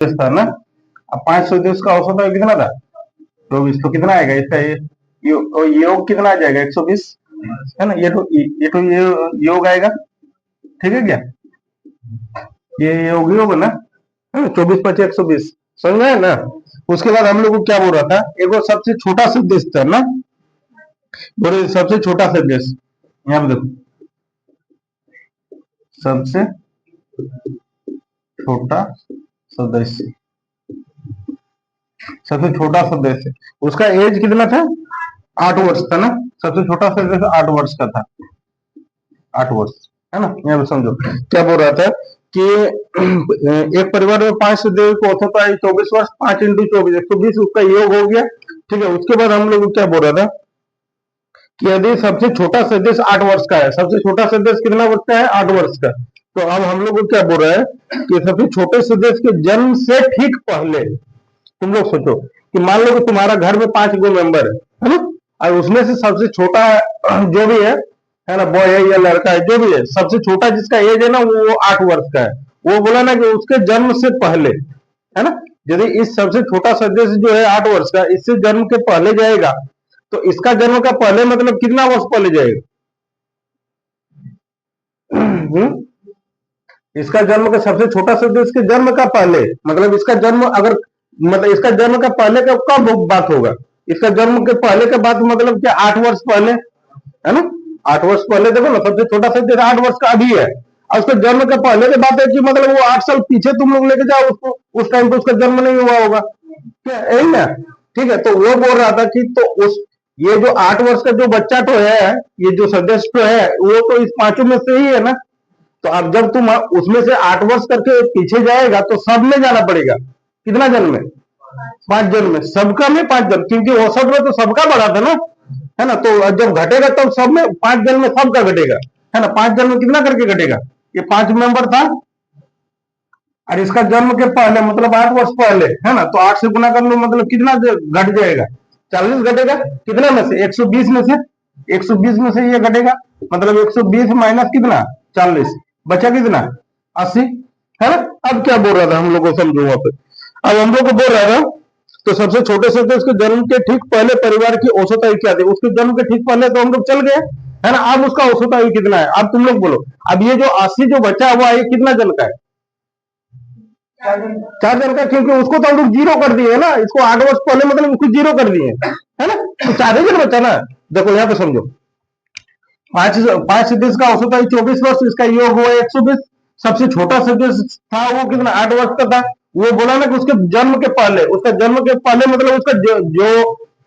था ना। अब 500 का औसत कितना था? 24। तो कितना आएगा इसका? योग कितना आ जाएगा? 120 है ना। ये योग आएगा। ठीक है क्या? ये योग योग ना, है ना। 24 × 5 = 120। समझ में है ना। उसके बाद हम लोग को क्या बोल रहा था, एक और सबसे छोटा सदिश था ना। बोले सबसे छोटा सदिश, यहाँ पे देखो, सबसे छोटा सदस्य, सबसे छोटा सदस्य, उसका एज कितना था? 8 वर्ष था ना। सबसे छोटा सदस्य 8 वर्ष का था। 8 वर्ष, है ना। यहाँ पे समझो क्या बोल रहा था कि एक परिवार में 5 सदस्य को होता है 24 वर्ष, 5 × 24 120, उसका योग हो गया। ठीक है। उसके बाद हम लोग क्या बोल रहा था कि यदि सबसे छोटा सदस्य 8 वर्ष का है, सबसे छोटा सदस्य कितना वर्ष का है? 8 वर्ष का। तो अब हम लोग को क्या बोल रहा है कि सबसे छोटे सदस्य के जन्म से ठीक पहले, तुम लोग सोचो कि मान लो कि तुम्हारा घर में 5 गो मेंबर है ना, और उसमें से सबसे छोटा जो भी है ना, बॉय है या लड़का है, जो भी है, सबसे छोटा जिसका एज है ना, वो 8 वर्ष का है। वो बोला ना कि उसके जन्म से पहले, है ना, यदि इस सबसे छोटा सदस्य जो है 8 वर्ष का, इससे जन्म के पहले जाएगा, तो इसका जन्म का पहले मतलब कितना वर्ष पहले जाएगा? इसका जन्म का सबसे छोटा सदस्य इसके जन्म का पहले, मतलब इसका जन्म अगर, मतलब इसका जन्म का पहले का कब बात होगा? इसका जन्म के पहले का बात मतलब क्या? 8 वर्ष पहले, है ना। 8 वर्ष पहले देखो ना, सबसे छोटा सदस्य 8 वर्ष का अभी है, और उसके जन्म के पहले की बात है कि मतलब वो 8 साल पीछे तुम लोग लेके जाओ उसको, उस टाइम पे उसका जन्म नहीं हुआ होगा, क्या यही ना। ठीक है। तो वो बोल रहा था कि तो उस, ये जो 8 वर्ष का जो बच्चा तो है, ये जो सदस्य तो है, वो तो इस पांचों में से ही है ना। तो अब जब तुम उसमें से 8 वर्ष करके पीछे जाएगा, तो सब में जाना पड़ेगा। कितना जन्म में? 5 जन्म में, सबका में 5 जन्म, क्योंकि औसत में तो सबका बड़ा था ना, है ना। तो जब घटेगा तब सब में 5 जन्म में सबका घटेगा, है ना। 5 जन्म में कितना करके घटेगा? ये 5 मेंबर था, और इसका जन्म के पहले मतलब 8 वर्ष पहले, है ना। तो 8 से गुना कर लो, मतलब कितना घट जाएगा? 40 घटेगा। कितने में से? 120 में से, 120 में से ये घटेगा, मतलब 120 माइनस कितना? 40, बचा कितना? 80, है ना। अब क्या बोल रहा था हम लोग को, समझो वहां पे। अब हम लोग को बोल रहा था, तो सबसे छोटे से उसके जन्म के ठीक पहले परिवार की औसत आयु क्या थी? उसके जन्म के ठीक पहले तो हम लोग चल गए, है ना। अब उसका औसत आयु कितना है? अब तुम लोग बोलो। अब ये जो 80 जो बचा हुआ है, कितना जन का है? 4 जन का, क्योंकि उसको तो हम लोग जीरो कर दिए है ना, इसको 8 वर्ष पहले मतलब उसको जीरो कर दिए, है ना। तो 4 ही जन बचा ना। देखो यहाँ पे समझो, पांच पांच सदस्य का औसत आयु 24 वर्ष, इसका योग हुआ 120। सबसे छोटा सदस्य था वो कितना? 8 वर्ष का था। वो बोला ना कि उसके जन्म के पहले, उसका जन्म के पहले मतलब उसका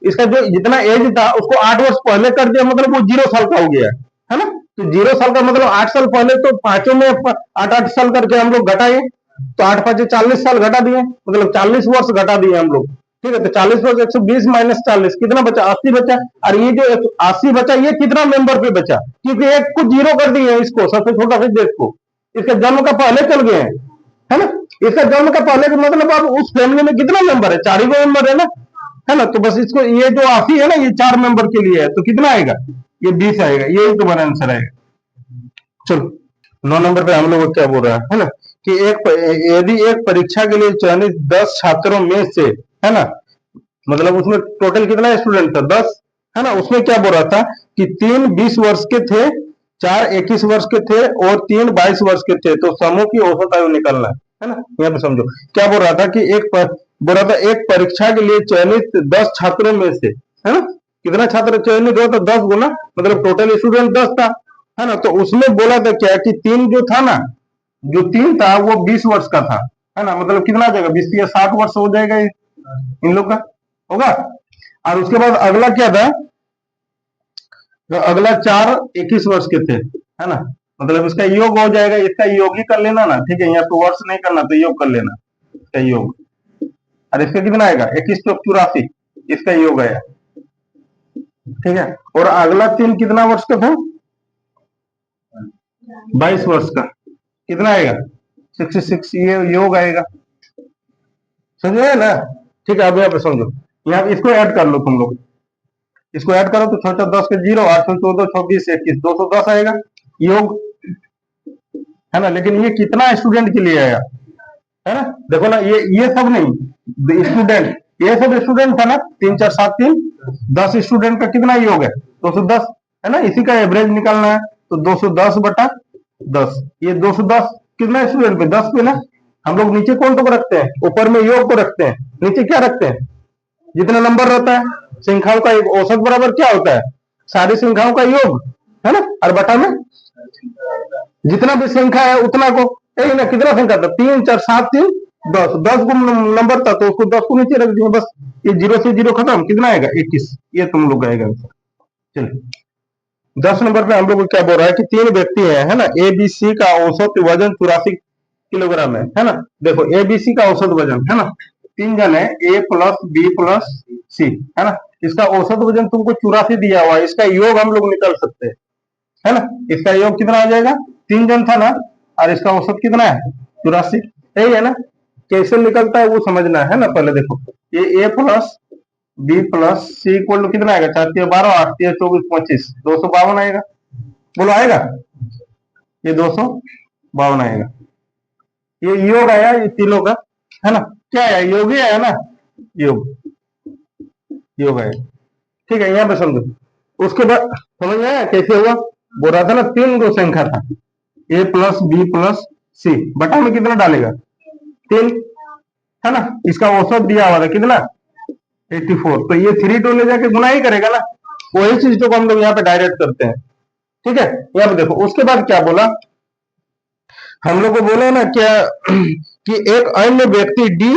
इसका जो जितना एज था उसको 8 वर्ष पहले कर दिया, मतलब वो 0 साल का हो गया, है ना। तो 0 साल का मतलब 8 साल पहले, तो पांचों में 8 8 साल करके हम लोग घटाए, तो 8 × 5 = 40 साल घटा दिए, मतलब 40 वर्ष घटा दिए हम लोग। ठीक है। तो 40 वर्ष 120 माइनस 40 कितना बचा? 80 बचा। और ये जो 80 बचा, ये कितना मेंबर पे बचा? क्योंकि एक को जीरो कर दिए इसको, सबसे छोटा से देश को, इसके जन्म का पहले चल गए हैं, है ना। इसका जन्म का पहले का मतलब अब उस फैमिली में कितना मेंबर है? 4 ही मेंबर है ना, है ना। तो बस इसको, ये जो 80 है ना, ये 4 मेंबर के लिए है, तो कितना आएगा? ये 20 आएगा। यही तुम्हारा आंसर आएगा। चलो 9 नंबर पे हम लोग को क्या बोल रहा है ना, कि यदि एक परीक्षा के लिए चयनित 10 छात्रों में से, है ना, मतलब उसमें टोटल कितना स्टूडेंट था? 10, है ना। उसमें क्या बोल रहा था कि 3 20 वर्ष के थे, 4 21 वर्ष के थे, और 3 22 वर्ष के थे, तो समूह की औसत आयु निकालना है ना। यहाँ पे समझो क्या बोल रहा था कि बोल रहा था एक परीक्षा के लिए चयनित 10 छात्रों में से, है ना, कितना छात्र चयनित हुआ था? 10 गुना, मतलब टोटल स्टूडेंट 10 था, है ना। तो उसमें बोला था क्या कि 3 जो था ना, जो 3 था वो 20 वर्ष का था, है ना। मतलब कितना आ जाएगा? 20 या 60 वर्ष हो जाएगा इन लोग का, होगा। और उसके बाद अगला क्या था? तो अगला 4 21 वर्ष के थे, है ना। मतलब इसका योग हो जाएगा, इसका योग ही कर लेना ना। ठीक है। यहाँ पे वर्ष नहीं करना, तो योग कर लेना, इसका योग। और इसका कितना आएगा? 21 × 84, इसका योग आया। ठीक है। और अगला 3 कितना वर्ष का था? 22 वर्ष का, कितना आएगा? 66, ये योग आएगा। समझे ना। ठीक है। अब यहाँ पे समझो, यहाँ इसको ऐड कर लो तुम लोग, इसको ऐड करो तो 6 10 के 0, 8 14 24 21 210 आएगा योग, है ना। लेकिन ये कितना स्टूडेंट के लिए आया? है ना। देखो ना, ये सब नहीं, स्टूडेंट, ये सब स्टूडेंट था ना, 3 4 7 3 10 स्टूडेंट का कितना योग है? 210, है ना। इसी का एवरेज निकालना है, तो 210/10, ये 210 कितना स्टूडेंट पे? 10 पे ना। हम लोग नीचे कौन को रखते हैं? ऊपर में योग को रखते हैं, नीचे क्या रखते हैं? जितना नंबर रहता है संख्याओं का एक औसत बराबर क्या होता है? सारी संख्याओं का योग, है ना। और बटा में जितना भी संख्या है उतना को, यही ना, कितना संख्या था? 3 4 7 3 10, 10 को नंबर था तो उसको 10 को नीचे रख दिया बस। ये 0 से 0 खत्म, कितना आएगा? 21। ये तुम लोग आएगा आंसर। चलिए 10 नंबर पे हम लोग को क्या बोल रहा है कि 3 व्यक्ति है ना। ए बी सी का औसत वजन 84 किलोग्राम है ना। देखो ए बी सी का औसत वजन, है ना, 3 जन है, ए प्लस बी प्लस सी, है ना। इसका औसत वजन तुमको 84 दिया हुआ है, इसका योग हम लोग निकाल सकते हैं, है ना। इसका योग कितना आ जाएगा? 3 जन था ना, और इसका औसत कितना है? 84, यही है ना। कैसे निकलता है वो समझना है ना। पहले देखो, ये a plus b plus c equal to कितना आएगा? 4 × 12 8 × 24 25, 252 आएगा। बोलो आएगा? ये 252 आएगा। ये योग आया ये तीनों का, है ना। क्या आया? योग ही आया ना, योग, योग आया। ठीक है, यहाँ पे समझो। उसके बाद समझ में आया कैसे हुआ? बोल रहा था ना, 3 गो संख्या था, ए प्लस बी प्लस सी, बटा में कितना डालेगा? 3, है ना। इसका औसत दिया हुआ था कितना? 84, तो ये 3 2 ले जाके गुना ही करेगा ना। वही चीज को हम लोग यहाँ पे डायरेक्ट करते हैं। ठीक है, यहाँ पे देखो उसके बाद क्या बोला हम लोग को? बोला ना क्या कि एक अन्य व्यक्ति डी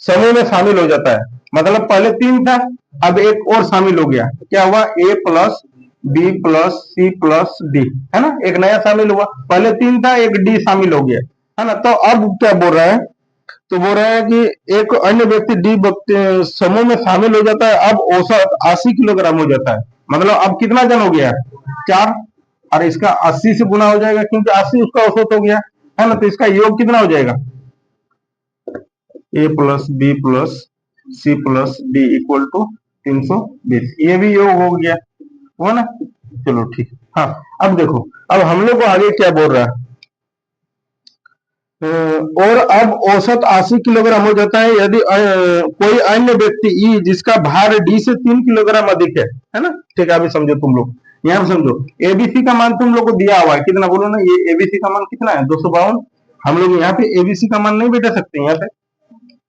समूह में शामिल हो जाता है। मतलब पहले 3 था, अब एक और शामिल हो गया। क्या हुआ? A plus b plus C plus d, है ना। एक नया शामिल हुआ, पहले 3 था, एक डी शामिल हो गया, है ना। तो अब क्या बोल रहा है? तो बोल रहा है कि एक अन्य व्यक्ति डी समूह में शामिल हो जाता है, अब औसत 80 किलोग्राम हो जाता है। मतलब अब कितना जन हो गया? 4, और इसका 80 से गुना हो जाएगा क्योंकि 80 उसका औसत हो गया, है ना। तो इसका योग कितना हो जाएगा? A plus b plus C plus d equal to 320, ये भी योग हो गया, हुआ ना। चलो ठीक। हाँ, अब देखो, अब हम लोग को आगे क्या बोल रहा है? और अब औसत 80 किलोग्राम हो जाता है यदि कोई अन्य व्यक्ति ई जिसका भार डी से 3 किलोग्राम अधिक है ना। ठीक है, अभी समझो तुम लोग, यहाँ पे समझो। एबीसी का मान तुम लोग को दिया हुआ है कितना? बोलो ना, ये एबीसी का मान कितना है? 252। हम लोग यहाँ पे एबीसी का मान नहीं बैठा सकते यहाँ पे,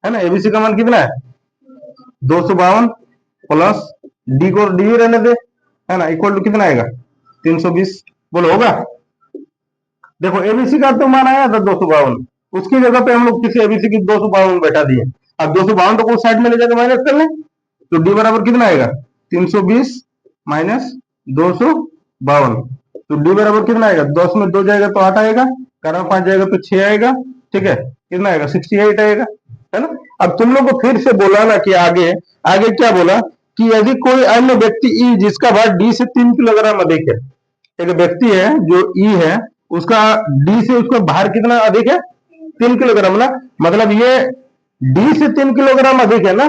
है ना। एबीसी का मान कितना है? 252 प्लस डी को डी रहने दे, है ना, इक्वल टू कितना आएगा? 320। बोलो होगा? देखो एबीसी का तो मान आया था 252, उसकी जगह पे हम लोग किसी एबीसी की 252 बैठा दिए। अब 252 को साइड में ले जाकर माइनस कर लें, तो डी बराबर कितना आएगा? 320 माइनस 252, तो डी बराबर कितना आएगा? 10 में 2 जाएगा तो 8 आएगा, 11 5 जाएगा तो 6 आएगा। ठीक है, कितना आएगा? 68 आएगा, है ना। अब तुम लोग को फिर से बोला ना कि आगे आगे क्या बोला कि यदि कोई अन्य व्यक्ति ई जिसका भार डी से 3 किलोग्राम अधिक है, एक व्यक्ति है जो ई है, उसका डी से उसका भार कितना अधिक है? 3 किलोग्राम ना। मतलब ये डी से 3 किलोग्राम अधिक है ना,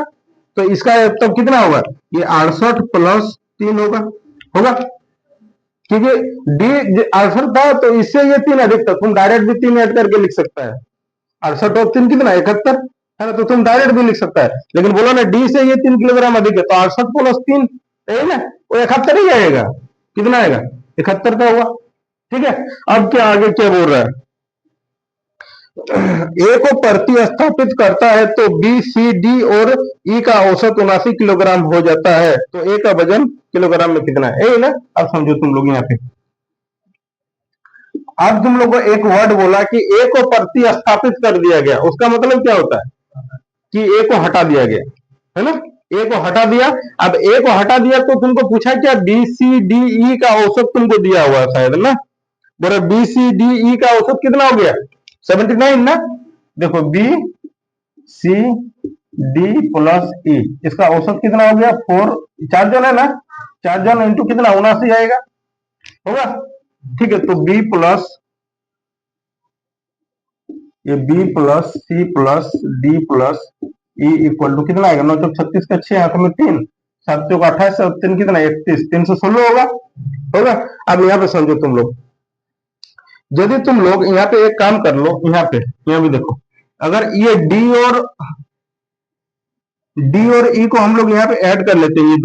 तो इसका तब कितना होगा? ये 68 प्लस 3 होगा, होगा, क्योंकि डी 68 था तो इससे ये 3 अधिक था। तुम डायरेक्ट भी 3 ऐड करके लिख सकता है। 68 और 3 कितना? 71, है ना। तो तुम डायरेक्ट भी लिख सकता है, लेकिन बोलो ना डी से ये 3 किलोग्राम अधिक है, तो 68 प्लस 3, है ना, वो 71 ही आएगा। कितना आएगा? 71 का हुआ। ठीक है, अब क्या आगे क्या बोल रहा है? ए को प्रतिस्थापित करता है तो बी सी डी और ई का औसत 79 किलोग्राम हो जाता है, तो ए का वजन किलोग्राम में कितना है? ए ना। अब समझो तुम लोग यहाँ पे, अब तुम लोग को एक वर्ड बोला कि ए को प्रतिस्थापित कर दिया गया, उसका मतलब क्या होता है? कि ए को हटा दिया गया, है ना। ए को हटा दिया। अब ए को हटा दिया तो तुमको पूछा क्या? बी सी डी ई का औसत तुमको दिया हुआ शायद ना। बोले बी सी डी ई का औसत कितना हो गया? 79 ना। देखो बी सी डी प्लस ई, इसका औसत कितना हो गया? 4, 4 जन है ना, 4 जन इंटू कितना? 79 आएगा, होगा। ठीक है, तो बी प्लस ये B plus C plus D plus E equal to कितना आएगा? 9 चौक 36 का 6 हाथ में 3, 7 चौक 28 और 3 कितना? 31, 316 होगा, होगा। अब यहाँ पे समझो तुम लोग, यदि तुम लोग यहाँ पे एक काम कर लो, यहाँ पे यहाँ भी देखो, अगर ये डी और ई को हम लोग यहाँ पे ऐड कर लेते हैं, ये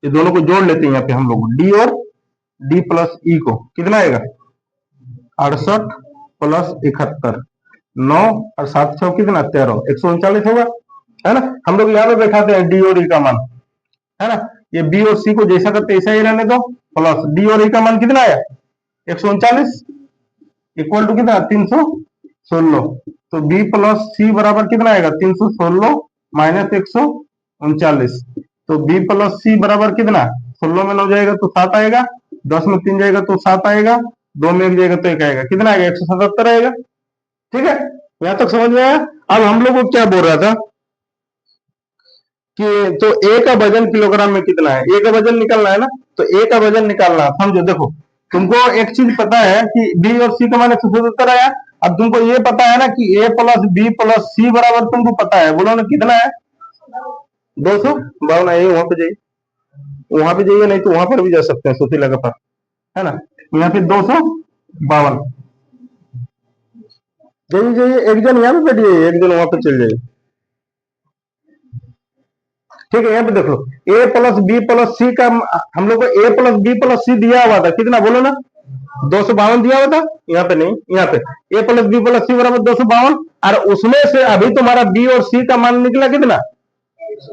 दोनों को जोड़ लेते हैं यहाँ पे हम लोग, डी और डी प्लस ई को, कितना आएगा 68 प्लस 71, 9 और 7 6 कितना 13, 139 होगा, है ना। हम लोग यहाँ पे बैठाते हैं डी और ई का मान, है ना। ये बी और सी को जैसा करते ऐसा ही रहने दो, प्लस डी और ई का मान कितना आया 139 इक्वल टू कितना 316, तो बी प्लस सी बराबर कितना आएगा 316 माइनस 139, तो बी प्लस सी बराबर कितना 16 में 9 जाएगा तो 7 आएगा, 10 में 3 जाएगा तो 7 आएगा, 2 में 1 जाएगा तो 1 आएगा, कितना आएगा 177 आएगा। ठीक है, यहां तक समझ में आया। अब हम लोग को क्या बोल रहा था कि तो ए का वजन किलोग्राम में कितना है, ए का वजन निकालना है ना, तो ए का वजन निकालना, समझो देखो तुमको एक चीज पता है कि बी और सी का मान 177 आया, अब तुमको ये पता है ना कि ए प्लस बी प्लस सी बराबर तुमको पता है, बोलो ना कितना है 252, आइए वहां पे जाइए, वहां पे जाइए, नहीं तो वहां पर भी जा सकते हैं सुशीला का पास, है ना, यहाँ पे 252, जाइए जाइए, एक जन यहाँ पे बैठ जाइए, एक जन वहां पे चल जाइए। ठीक है, यहाँ पे देखो ए प्लस बी प्लस सी का, हम लोग को ए प्लस बी प्लस सी दिया हुआ था कितना, बोलो ना 252 दिया हुआ था, यहाँ पे नहीं, यहाँ पे ए प्लस बी प्लस सी बराबर 252, और उसमें से अभी तुम्हारा बी और सी का मान निकला कितना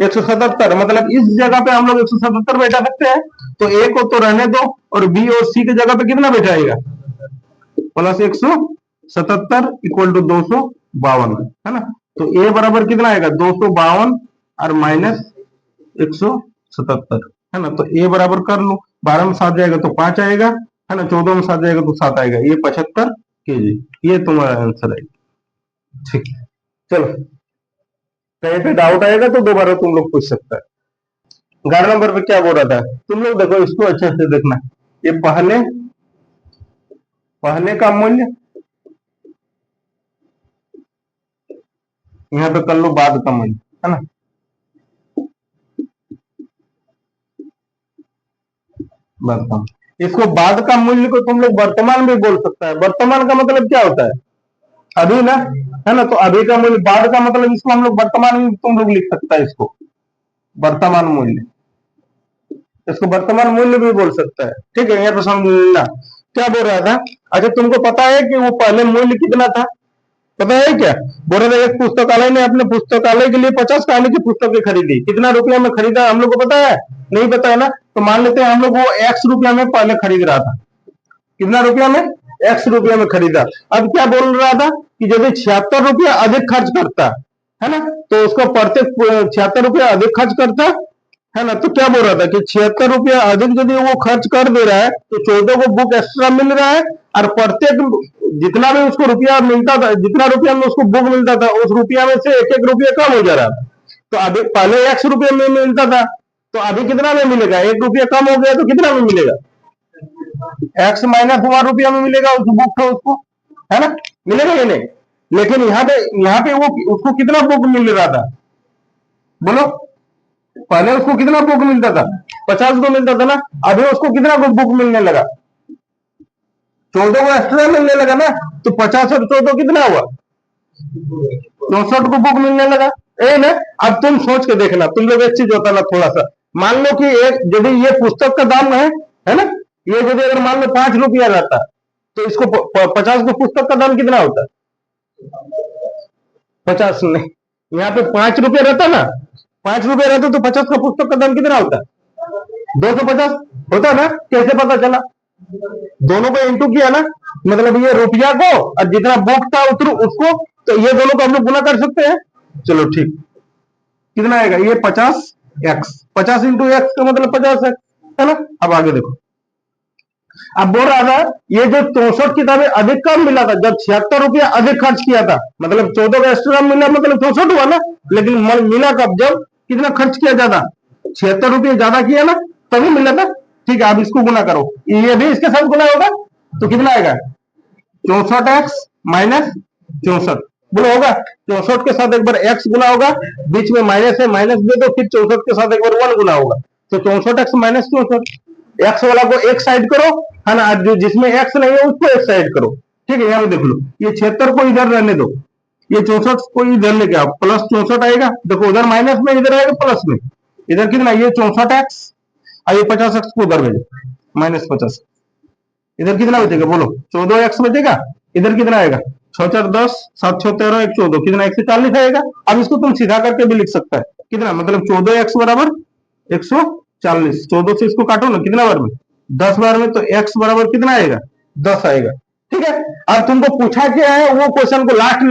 177, मतलब इस जगह पे हम लोग 177 बैठा सकते हैं, तो ए को तो रहने दो और बी और सी की जगह पे कितना बैठाएगा प्लस 177 इक्वल टू 252, है ना, तो ए बराबर कितना आएगा 252 और माइनस 177, है ना, तो ए बराबर कर लो, 12 में 7 जाएगा तो 5 आएगा, है ना, 14 में 7 जाएगा तो 7 आएगा, ये 75 केजी, ये तुम्हारा आंसर है। ठीक है, चलो कहीं पे डाउट आएगा तो दोबारा तुम लोग पूछ सकता है। 11 नंबर पे क्या बोल रहा था, तुम लोग देखो इसको अच्छे से देखना, ये पहले का मूल्य यहाँ पे कर लो, बाद का मूल्य, है ना, इसको बाद का मूल्य को तुम लोग वर्तमान भी बोल सकता है, वर्तमान का मतलब क्या होता है अभी ना, है ना, तो अभी का मूल्य, बाद का मतलब इसको हम लोग वर्तमान में तुम लोग लिख सकता है, इसको वर्तमान मूल्य, इसको वर्तमान मूल्य भी बोल सकता है। ठीक है, यहाँ पे समझना क्या बोल रहा था। अच्छा तुमको पता है कि वो पहले मूल्य कितना था, पता है क्या, बोल रहे एक पुस्तकालय ने अपने पुस्तकालय के लिए 50 कहानी की पुस्तकें खरीदी, कितना रुपया में खरीदा हम लोग को पता है, नहीं पता है ना, तो मान लेते हैं हम लोग वो एक्स रुपया में पहले खरीद रहा था, कितना रुपया में एक्स रुपया में खरीदा। अब क्या बोल रहा था कि यदि 76 रुपया अधिक खर्च करता है ना, तो उसको प्रत्येक 76 रुपया अधिक खर्च करता है ना, तो क्या बोल रहा था कि 76 रुपया अधिक यदि वो खर्च कर दे रहा है तो 14 को बुक एक्स्ट्रा मिल रहा है, और प्रत्येक जितना भी उसको रुपया मिलता था, जितना रुपया में उसको बुक मिलता था उस रुपया में से एक एक रुपया कम हो जा रहा था, तो अभी पहले एक्स रुपये में मिलता था, तो अभी कितना में मिलेगा, एक रुपया कम हो गया तो कितना में मिलेगा एक्स माइनस 1 रुपया में मिलेगा, उस बुक को उसको, है ना, मिलेगा या नहीं। लेकिन यहाँ पे वो उसको कितना बुक मिल रहा था, बोलो पहले उसको कितना बुक मिलता था 50 को मिलता था ना, अभी उसको कितना बुक मिलने लगा 14 को एक्स्ट्रा मिलने लगा ना, तो 50 और 14 कितना हुआ 64 को बुक मिलने लगा, ए ना। अब तुम सोच के देखना, तुम लोग एक चीज होता ना थोड़ा सा, मान लो कि एक यदि ये पुस्तक का दाम है ना, ये यदि अगर मान लो 5 रुपया रहता तो इसको 50 को पुस्तक का दाम कितना होता 50 नहीं, यहाँ पे 5 रुपया रहता ना, 5 रुपया रहता तो 50 का पुस्तक का दाम कितना होता 250 होता ना, कैसे पता चला, दोनों को इंटू किया ना, मतलब ये रुपया को और जितना बुक था उतना उसको, तो ये दोनों को हम लोग गुना कर सकते हैं, चलो ठीक, कितना आएगा ये 50x, 50 इंटू एक्स का मतलब 50x, है ना। अब आगे देखो, अब बोल रहा था ये जो 64 किताबें अधिक कम मिला था, जब 76 रुपया अधिक खर्च किया था, मतलब 14 का एक्स्ट्रा मिला, मतलब 64 हुआ ना, लेकिन मिला कब, जब कितना खर्च किया ज्यादा 76 रुपये ज्यादा किया ना, तभी मिला था। ठीक है, अब इसको गुना करो, ये भी इसके साथ गुना होगा तो कितना आएगा 64x माइनस 64, बोलो होगा 64 के साथ एक बार x गुना होगा, बीच में माइनस है, माइनस दे दो, फिर 64 के साथ एक बार 1 गुना होगा, तो 64x माइनस 64, एक्स वाला को एक साइड करो, है ना, जो जिसमें एक्स नहीं है उसको एक साइड करो। ठीक है, यहाँ पे देख लो, ये 76 को इधर रहने दो, ये 64 को इधर लेके आओ, प्लस 64 आएगा, देखो उधर माइनस में, इधर आएगा प्लस में, इधर कितना, ये 64x, और ये 50x को उधर भेजो, -50, इधर कितना बचेगा बोलो, 14x बचेगा, इधर कितना आएगा, 6×4 = 10, 7×6 = 13, 1×14, कितना, 140 आएगा। अब इसको तुम सीधा करके भी लिख सकता है, कितना, मतलब 14x बराबर 140, 14 से इसको काटो ना, कितना बार में, 10 बार में, तो x बराबर कितना आएगा, 10 आएगा। ठीक है, अब तुमको पूछा क्या है, वो क्वेश्चन को लास्ट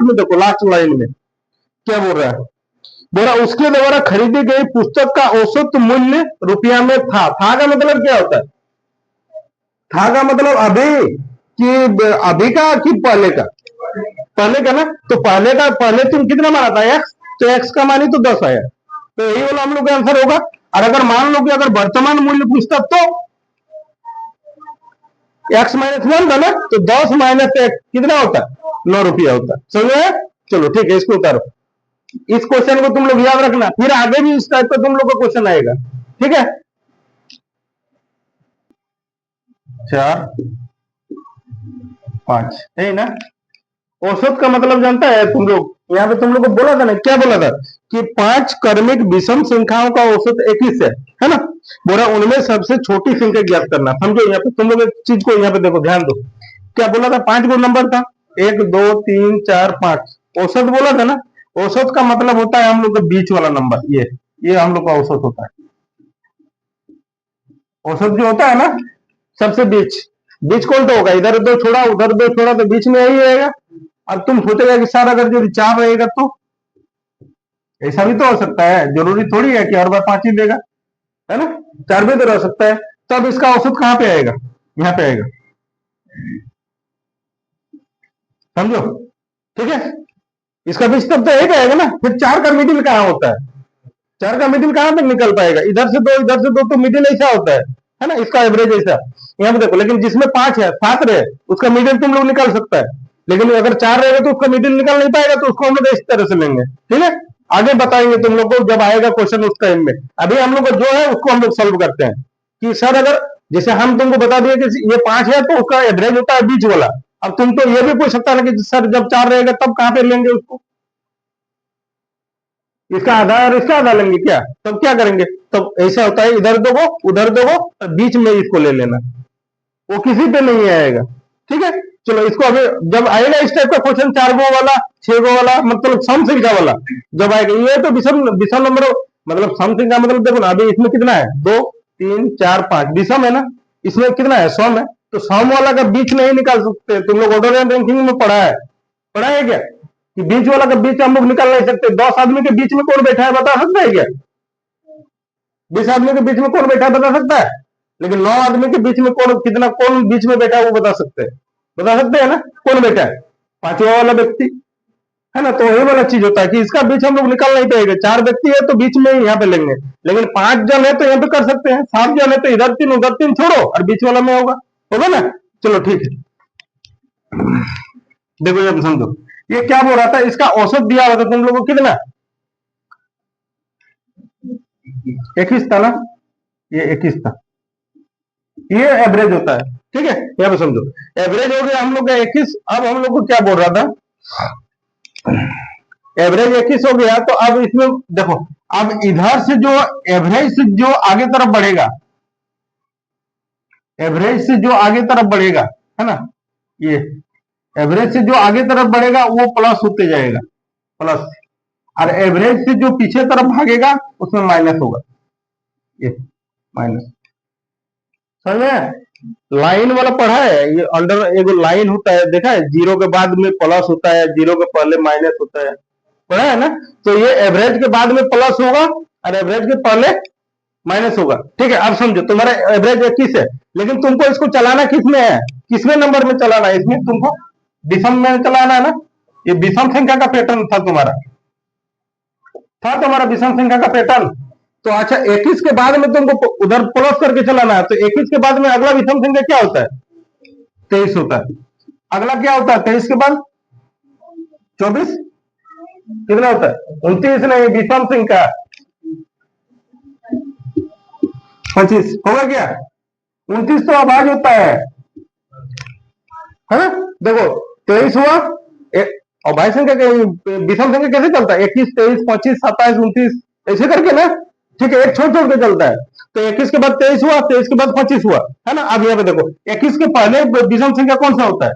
में देखो, लास्ट लाइन में क्या बोल रहा है, बोल रहा उसके द्वारा खरीदी गई पुस्तक का औसत मूल्य रुपया में था का मतलब क्या होता है, था का मतलब अभी कि अभी का कि पहले का, पहले का ना, तो पहले का, पहले तुम कितना माना था, x, तो x का मानी तो 10 आया, तो यही वाला हम लोग का आंसर होगा। और अगर मान लो कि अगर वर्तमान मूल्य पूछता तो x -1 था ना, तो 10 - 1 कितना होता है, 9 रुपया होता है, समझ में? चलो ठीक है, इसको उतारो, इस क्वेश्चन को तुम लोग याद रखना, फिर आगे भी इस टाइप का तुम लोग का क्वेश्चन आएगा। ठीक है, 4 5 है ना। औसत का मतलब जानता है तुम लोग, यहाँ पे तुम लोग को बोला था ना, क्या बोला था कि 5 क्रमिक विषम संख्याओं का औसत 21 है ना। बोला उनमें सबसे छोटी संख्या ज्ञात करना, समझो यहाँ पे तुम लोग एक चीज को यहाँ पे देखो, ध्यान दो, क्या बोला था, 5 गो नंबर था, 1 2 3 4 5, औसत बोला था ना। औसत का मतलब होता है हम लोग का बीच वाला नंबर, ये हम लोग का औसत होता है। औसत जो होता है ना, सबसे बीच, बीच कौन सा होगा, इधर दो छोड़ा उधर दो छोड़ा, तो बीच में यही रहेगा। अब तुम सोचेगा कि सर अगर जो 4 रहेगा तो, ऐसा भी तो हो सकता है, जरूरी थोड़ी है कि हर बार 5 ही देगा, है ना, 4 भी तो रह सकता है। तब इसका औसत कहाँ पे आएगा, यहाँ पे आएगा, समझो। ठीक है, इसका बीच तब तो एक आएगा ना, फिर 4 का मिडिल कहाँ होता है, 4 का मिडिल कहाँ तक निकल पाएगा, इधर से 2 इधर से 2, तो मिडिल ऐसा होता है ना, इसका एवरेज ऐसा, यहाँ पे देखो, लेकिन जिसमें 5 है 7 रहे, उसका मिडिल तुम लोग निकाल सकता है, लेकिन अगर 4 रहेगा तो उसका मिडिल निकल नहीं पाएगा, तो उसको हम लोग इस तरह से लेंगे। ठीक है, आगे बताएंगे तुम लोग को जब आएगा क्वेश्चन उस टाइम में, अभी हम लोग को जो है उसको हम लोग सॉल्व करते हैं कि सर अगर, जैसे हम तुमको बता दिए कि ये 5 है तो उसका एवरेज होता है बीच वाला। अब तुम तो ये भी पूछ सकता है कि सर जब 4 रहेगा तब कहां पे लेंगे उसको, इसका आधा और इसका आधा लेंगे क्या, तब क्या करेंगे, तब ऐसा होता है, इधर दो उधर दो, बीच में इसको ले लेना, वो किसी पे नहीं आएगा। ठीक है, चलो इसको अभी जब आएगा इस टाइप का क्वेश्चन, 4 गो वाला 6 गो वाला, मतलब सम संख्या वाला जब आएगा, ये तो विषम विषम नंबर, मतलब सम संख्या, मतलब देखो ना, अभी इसमें कितना है, 2 3 4 5 विषम है ना, इसमें कितना है, सम है, तो सम वाला का बीच नहीं निकाल सकते, तुम लोग ऑर्डर एंड रैंकिंग में पढ़ा है क्या, कि बीच वाला का बीच हम लोग निकाल नहीं सकते। 10 आदमी के बीच में कौन बैठा है बता सकता है क्या, 20 आदमी के बीच में कौन बैठा है बता सकता है, लेकिन 9 आदमी के बीच में कौन, कितना कौन बीच में बैठा है वो बता सकते हैं ना, कौन बैठा है, पांचवा वाला व्यक्ति, है ना। तो वही वाला चीज होता है कि इसका बीच हम लोग निकाल नहीं पाएंगे, 4 व्यक्ति है तो बीच में ही यहाँ पे लेंगे, लेकिन 5 जन है तो यहाँ पे कर सकते हैं, 7 जन है तो इधर 3 उधर 3 छोड़ो और बीच वाला में होगा ना। चलो ठीक है, देखो जब समझो, ये क्या बोल रहा था, इसका औसत दिया हुआ था तुम लोगों को कितना, 21 था ना, ये 21 था, ये एवरेज होता है। ठीक है, यहाँ पे समझो, एवरेज हो गया हम लोग का 21। अब हम लोग को क्या बोल रहा था, एवरेज 21 हो गया, तो अब इसमें देखो, अब इधर से जो एवरेज से जो आगे तरफ बढ़ेगा, एवरेज से जो आगे तरफ बढ़ेगा, है ना, ये एवरेज से जो आगे तरफ बढ़ेगा वो प्लस होते जाएगा, प्लस, और एवरेज से जो पीछे तरफ भागेगा उसमें माइनस होगा, ये माइनस, समझ में, लाइन वाला पढ़ा है, ये अंडर एक लाइन होता है, देखा है, जीरो के बाद में प्लस होता है, जीरो के पहले माइनस होता है, पढ़ा है ना। तो ये एवरेज के बाद में प्लस होगा और एवरेज के पहले माइनस होगा। ठीक है, अब समझो, तुम्हारा एवरेज 21 है, लेकिन तुमको इसको चलाना किस में है, किसमें नंबर में चलाना है, इसमें तुमको विषम में चलाना है ना, ये विषम संख्या का पैटर्न था तुम्हारा विषम संख्या का पैटर्न। तो अच्छा, 21 के बाद में तुमको उधर प्लस करके चलाना है, तो 21 के बाद में अगला विषम संख्या क्या होता है, 23 होता है। अगला क्या होता है 23 के बाद, 24, कितना होता है, 29 नहीं, विषम संख्या 25 होगा क्या, 29 तो अभाज्य होता है ना। देखो 23 हुआ, और भाई संख्या विषम संख्या कैसे चलता है? 21, 23, 25, 27, 29 ऐसे करके ना। ठीक है, एक छोड़ छोड़ के चलता है। तो 21 के बाद 23 हुआ, 23 के बाद 25 हुआ, है ना। अब यहाँ पे देखो 21 के पहले विषम संख्या कौन सा होता है?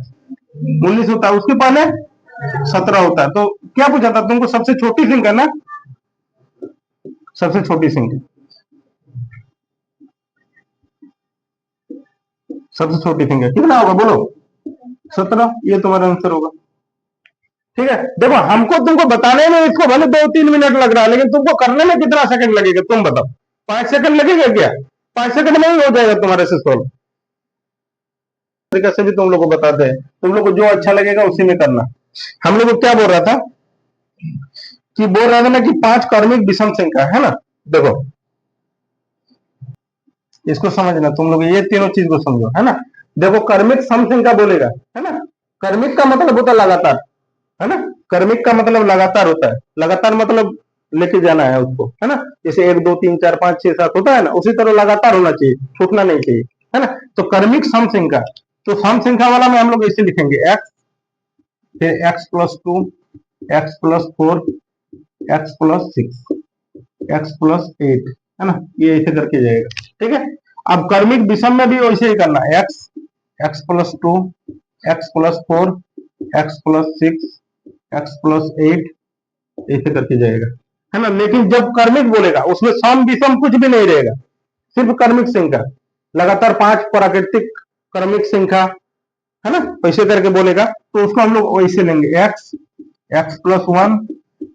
19 होता है। उसके पहले 17 होता है। तो क्या पूछा था तुमको? सबसे छोटी संख्या ना, सबसे छोटी संख्या, सबसे छोटी संख्या कितना होगा बोलो? 17। ये तुम्हारा आंसर होगा। ठीक है, देखो हमको तुमको बताने में इसको भले 2-3 मिनट लग रहा है, लेकिन तुमको करने में कितना सेकंड लगेगा तुम बताओ? 5 सेकंड लगेगा क्या? 5 सेकंड में ही हो जाएगा तुम्हारे से सॉल्व। तरीके से भी तुम लोग को बताते हैं, तुम लोग को जो अच्छा लगेगा उसी में करना। हम लोग को क्या बोल रहा था कि बोल रहा था ना कि 5 क्रमिक विषम संख्या है ना। देखो इसको समझना तुम लोग, ये तीनों चीज को समझो, है ना। देखो क्रमिक सम संख्या बोलेगा, है ना। क्रमिक का मतलब होता है लगातार, है ना। क्रमिक का मतलब लगातार होता है। लगातार मतलब लेके जाना है उसको, है ना। जैसे 1 2 3 4 5 6 7 होता है ना, उसी तरह लगातार होना चाहिए, छूटना नहीं चाहिए, है ना। तो क्रमिक सम संख्या, तो सम संख्या वाला में हम लोग ऐसे लिखेंगे एक्स, फिर x+2, x+4, x+6, x+8, है ना। ये ऐसे करके जाएगा, ठीक है। अब क्रमिक विषम में भी वैसे ही करना, x, x+2, x+4, x+6, x+8 ऐसे करके जाएगा, है ना। लेकिन जब क्रमिक बोलेगा उसमें सम विषम कुछ भी नहीं रहेगा, सिर्फ क्रमिक संख्या, लगातार 5 प्राकृतिक क्रमिक संख्या, है ना, वैसे करके बोलेगा तो उसको हम लोग वैसे लेंगे x, x+1,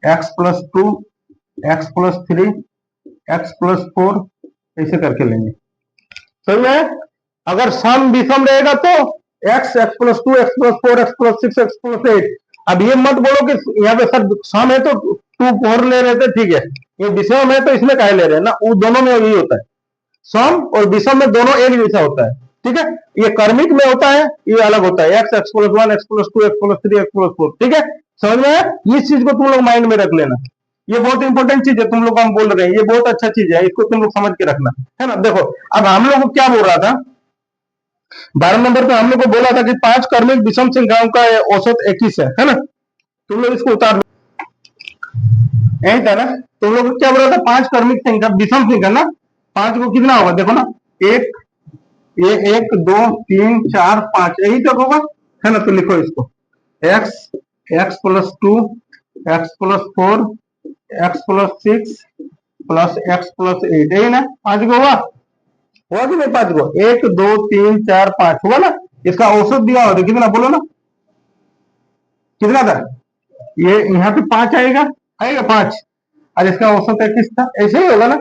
x+2, x+3, x+4 ऐसे करके लेंगे, समझ में। अगर सम विषम रहेगा तो x, x+2, x+4, x+6, x+8। अब ये मत बोलो कि यहाँ पे सर सम है तो 2 4 ले रहे थे, ठीक है, ये विषम है तो इसमें क्या ले रहे हैं ना, वो दोनों में यही होता है, सम और विषम में दोनों एक जैसा होता है, ठीक है। ये कर्मिक में होता है, ये अलग होता है, x, x+1, x+2, x+3, x+4, ठीक है। समझ में आया? इस चीज को तुम लोग माइंड में रख लेना, ये बहुत इंपॉर्टेंट चीज है, तुम लोग को हम बोल रहे हैं, ये बहुत अच्छा चीज है, इसको तुम लोग समझ के रखना, है ना। देखो अब हम लोग को क्या बोल रहा था, 12 नंबर पे हम लोग को बोला था कि 5 कर्मिक विषम संख्याओं का औसत 21 है ना। तुम लोग इसको उतार, यही था ना। तुम लोग को क्या बोला था? 5 कर्मिक संख्या विषम संख्या ना, 5 को कितना होगा देखो ना, एक, ये 1 2 3 4 5 यही तक होगा, है ना। तो लिखो इसको x, x+2, x+4, x+6 plus x+8, यही ना। 5 को हुआ कि नहीं? 5 को 1 2 3 4 5 हुआ ना। इसका औसत दिया होता कितना बोलो ना, कितना था? ये यहाँ पे 5 आएगा, आएगा 5, और इसका औसत 21 था, ऐसे ही होगा ना।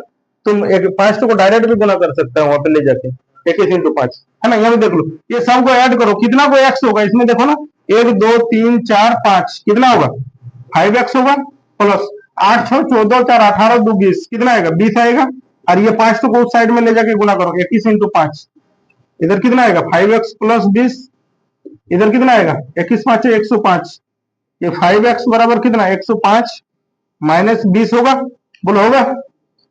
तुम एक 5 को डायरेक्ट भी गुना कर सकते हो वहां पे ले जाके, 21 × 5, है ना। यहाँ भी देख लो, ये सब को ऐड करो, कितना को x होगा इसमें देखो ना, 1 2 3 4 5 कितना होगा? 5x होगा, प्लस 8 6 14 4 18 2 20 कितना आएगा? 20 आएगा। और ये 5 को उस साइड में ले जाके गुना करो, 21 × 5, इधर कितना आएगा? 5x प्लस 20, इधर कितना आएगा? 21 5 105, ये 5x बराबर कितना? 105 माइनस 20 होगा, बोलो होगा,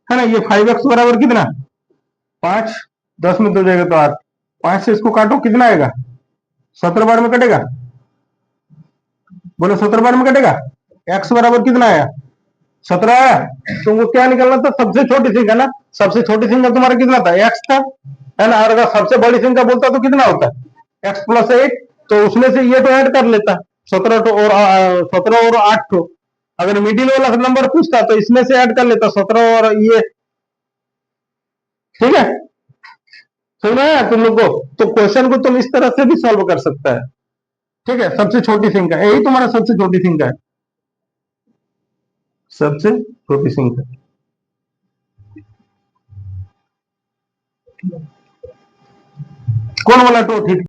है ना। ये 5x बराबर कितना? 5, 10 में 2 जाएगा तो 8, 5 से इसको काटो, कितना आएगा? 17 बार में कटेगा, बोलो 17 बार में कटेगा। x बराबर कितना आया? 17 आया। तुमको क्या निकलना था? सबसे छोटी संख्या ना, सबसे छोटी संख्या तुम्हारा कितना था? x था, है ना। और अगर सबसे बड़ी संख्या बोलता तो कितना होता? x+8, तो उसमें से ये तो ऐड कर लेता, 17 तो और 17 और 8 तो। अगर मिडिल वाला नंबर पूछता तो इसमें से ऐड कर लेता 17 और ये, ठीक है। सुना है तुम लोग को? तो क्वेश्चन को तुम इस तरह से भी सॉल्व कर सकता है, ठीक है। सबसे छोटी संख्या, यही तुम्हारा सबसे छोटी संख्या है, सबसे छोटी संख्या। कौन बोला तो ठीक